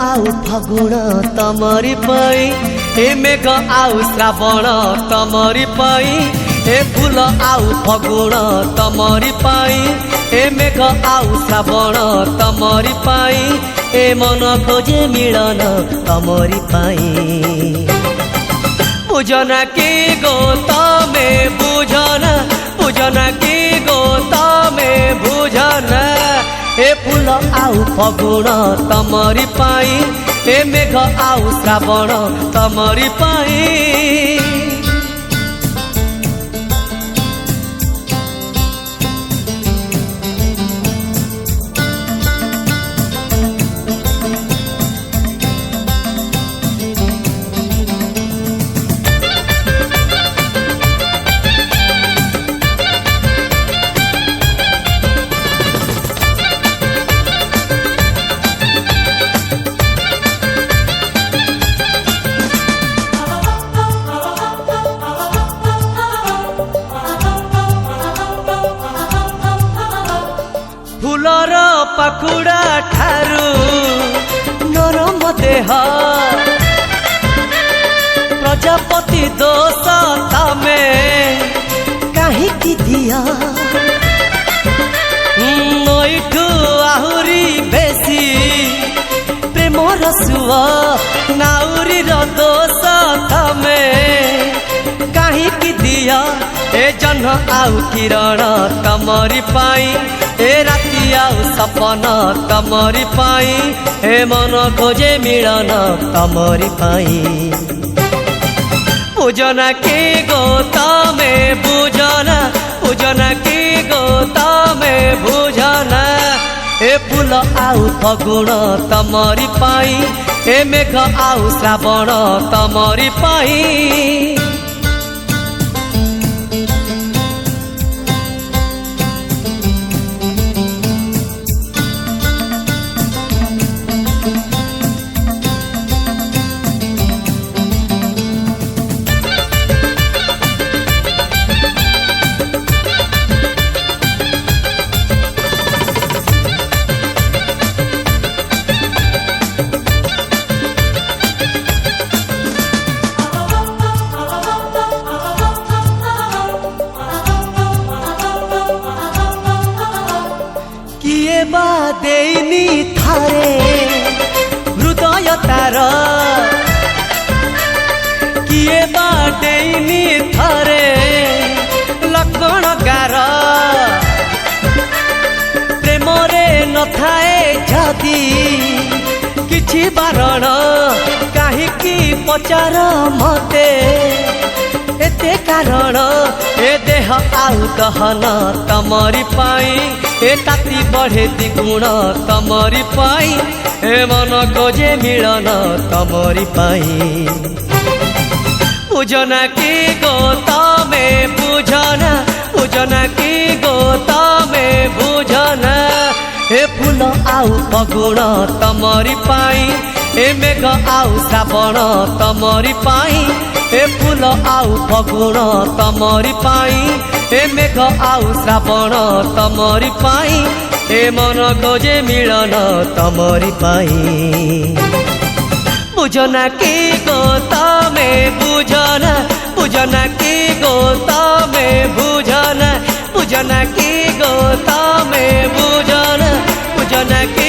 आउ फागुण तमरी पाई ए मेघ आउ श्रावण तमरी पाई ए फूल आउ फागुण तमरी पाई ए मेघ आउ श्रावण तमरी पाई ए मन खोजे मिलन तमरी पाई पूजना की गो तमे बुझना पूजना की गो तमे बुझना ए फूल आउ फागुण तमरी पाई ए मेघ आउ श्रावण तमरी पाई फूलर पाखुड़ा ठारू नरम देह प्रजापति दोष तमे कहीं दिया नईठू आहुरी बेसी प्रेमर सुआ नाउरी दोष तमे कहीं दिया ए जन्म आउ किरण तमरी पाई ए राति आउ सपन तमरी पाई ए मन खोजे मिलन तमरी पाई पूजना की गो तमे बुझना पूजना की गो तमे बुझना ए फूल आउ फागुण तमरी पाई ए मेघ आउ श्रावण तमरी पाई बा देनी थारे हृदय तार किए बा देनी थारे लक्षण गार प्रेमरे नथाए जदि किछि बारण काहीकि पचार मते एते कारण ए देह आउ दहन तमरी पाई ए ताती बढ़े द्विगुण तमरी पाई ए मन खोजे मिलन तमरी पाई पूजना की गो तमे बुझना पूजना की गो तमे बुझना ए फूल आउ फागुण तमरी पाई ए मेघ आउ श्रावण तमरी पाई ए फूल आउ फागुण तमरी पाई ए मेघ आउ श्रावण तमरी पाई ए मन खोजे मिलन तमरी पाई पूजना की गो तमे बुझना पूजना की गो तमे बुझना पूजना की गो तमे बुझना पूजना की